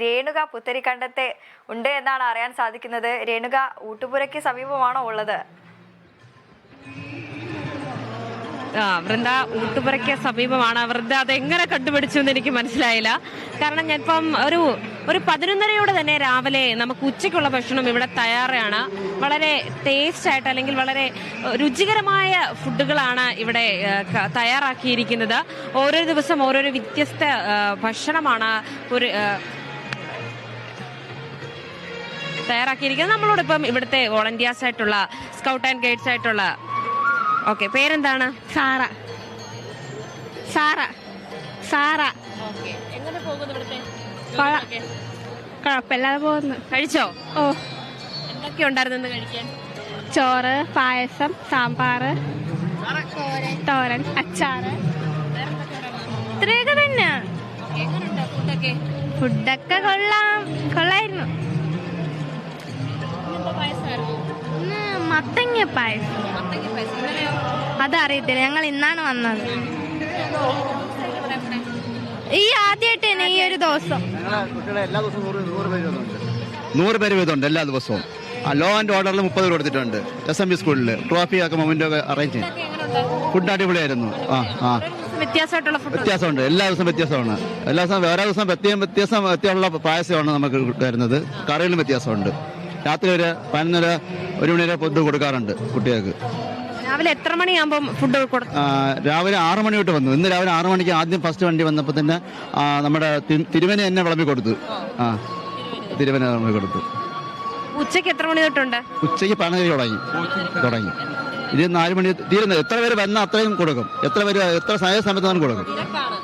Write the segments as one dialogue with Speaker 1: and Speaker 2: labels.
Speaker 1: രേണുക പുത്തരിക്കണ്ടത്തെ ഉണ്ട് എന്നാണ് അറിയാൻ സാധിക്കുന്നത്. രേണുക ഊട്ടുപുരയ്ക്ക് സമീപമാണോ ഉള്ളത്?
Speaker 2: വൃന്ദ ഊട്ടുപുരയ്ക്ക് സമീപമാണ്. വൃന്ദ അതെങ്ങനെ കണ്ടുപിടിച്ചു എന്ന് എനിക്ക് മനസ്സിലായില്ല. കാരണം ഞാനിപ്പം ഒരു 11:30 തന്നെ രാവിലെ നമുക്ക് ഉച്ചയ്ക്കുള്ള ഭക്ഷണം ഇവിടെ തയ്യാറാണ്. വളരെ ടേസ്റ്റ് ആയിട്ട് അല്ലെങ്കിൽ വളരെ രുചികരമായ ഫുഡുകളാണ് ഇവിടെ തയ്യാറാക്കിയിരിക്കുന്നത്. ഓരോ ദിവസം ഓരോരോ വ്യത്യസ്ത ഭക്ഷണമാണ് തയ്യാറാക്കിയിരിക്കുന്നത്. നമ്മളോടൊപ്പം ഇവിടുത്തെ വോളണ്ടിയേഴ്സ് ആയിട്ടുള്ള സ്കൗട്ട് ആൻഡ് ഗൈഡ്സ് ആയിട്ടുള്ള ഓക്കെ, പേരെന്താണ്?
Speaker 3: സാറ.
Speaker 2: എങ്ങനെ പോകുന്നു ഇവിടുത്തെ?
Speaker 3: കുഴപ്പമില്ലാതെ പോകുന്നു.
Speaker 2: കഴിച്ചോ?
Speaker 3: ഓ,
Speaker 2: എന്തൊക്കെ ഉണ്ടായിരുന്നു കഴിക്കാൻ?
Speaker 3: ചോറ്, പായസം, സാമ്പാർ, തോരൻ, അച്ചാറ്, ഇത്രയൊക്കെ തന്നെ. ഫുഡൊക്കെ കൊള്ളായിരുന്നു. ഇന്ന് മത്തങ്ങ പായസം. അതറിയത്തില്ല, ഞങ്ങൾ ഇന്നാണ് വന്നത്. ഈ ആദ്യമായിട്ട് തന്നെ ഈ ഒരു ദിവസം
Speaker 4: 100 പേര് വീതമുണ്ട് എല്ലാ ദിവസവും. ലോ ആൻഡ് ഓർഡറിൽ 30 കൊടുത്തിട്ടുണ്ട്. SMB സ്കൂളിൽ ട്രോഫി ഒക്കെ മൊമെന്റ് ഒക്കെ അറേഞ്ച് ചെയ്യും. ഫുഡ് അടിപൊളിയായിരുന്നു. വ്യത്യാസമുണ്ട്, എല്ലാ ദിവസവും വ്യത്യാസമാണ്. എല്ലാ ദിവസവും വേറെ ദിവസം വ്യത്യാസമുള്ള പായസമാണ് നമുക്ക് വരുന്നത്. കറികളിലും വ്യത്യാസമുണ്ട്. രാത്രി ഒരു 11:30 1 മണി വരെ ഫുഡ് കൊടുക്കാറുണ്ട് കുട്ടികൾക്ക്.
Speaker 2: രാവിലെ എത്ര മണിയാകുമ്പോൾ ഫുഡ് കൊടുക്കും?
Speaker 4: രാവിലെ 6 മണി തൊട്ട് വന്നു. ഇന്ന് രാവിലെ 6 മണിക്ക് ആദ്യം ഫസ്റ്റ് വണ്ടി വന്നപ്പോൾ തന്നെ നമ്മുടെ തിരുവനെ തന്നെ വിളമ്പി കൊടുത്തു. തിരുവന വിളമ്പി കൊടുത്തു.
Speaker 2: ഉച്ചയ്ക്ക് എത്ര മണി തൊട്ടുണ്ട്?
Speaker 4: ഉച്ചയ്ക്ക് 12 തുടങ്ങി. ഇത് 4 മണി തീരുന്നത്. എത്ര പേര് വന്നാൽ അത്രയും കൊടുക്കും. എത്ര സമയത്ത് കൊടുക്കും.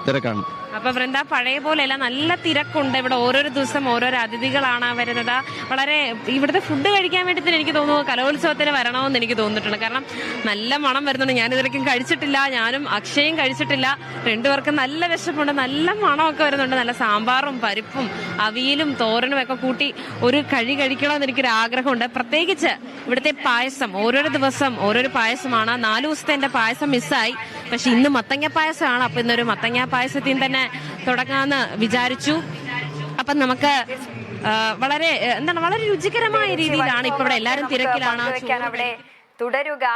Speaker 4: തിരക്കാണ്.
Speaker 2: അപ്പൊ വൃന്ദ, പഴയ പോലെയല്ല, നല്ല തിരക്കുണ്ട് ഇവിടെ. ഓരോരോ ദിവസം ഓരോരോ അതിഥികളാണ് വരുന്നത്. വളരെ ഇവിടുത്തെ ഫുഡ് കഴിക്കാൻ വേണ്ടി എനിക്ക് തോന്നുന്നു കലോത്സവത്തിന് വരണമെന്ന് എനിക്ക് തോന്നിയിട്ടുണ്ട്. കാരണം നല്ല മണം വരുന്നുണ്ട്. ഞാൻ ഇതുവരെയ്ക്കും കഴിച്ചിട്ടില്ല, ഞാനും അക്ഷയും കഴിച്ചിട്ടില്ല. രണ്ടുപേർക്കും നല്ല വിശപ്പുണ്ട്, നല്ല മണമൊക്കെ വരുന്നുണ്ട്. നല്ല സാമ്പാറും പരിപ്പും അവിയലും തോരനും ഒക്കെ കൂട്ടി ഒരു കഴിക്കണമെന്ന് എനിക്കൊരു ആഗ്രഹമുണ്ട്. പ്രത്യേകിച്ച് ഇവിടുത്തെ പായസം, ഓരോരോ ദിവസം ഓരോരോ പായസമാണ്. 4 ദിവസത്തെ എന്റെ പായസം മിസ്സായി. പക്ഷെ ഇന്ന് മത്തങ്ങ പായസമാണ്. അപ്പൊ ഇന്നൊരു മത്തങ്ങ പായസത്തിൽ തന്നെ തുടങ്ങാന്ന് വിചാരിച്ചു. അപ്പൊ നമുക്ക് വളരെ രുചികരമായ രീതിയിലാണ് ഇപ്പൊ ഇവിടെ എല്ലാരും തിരക്കിലാണ്.
Speaker 1: തുടരുക.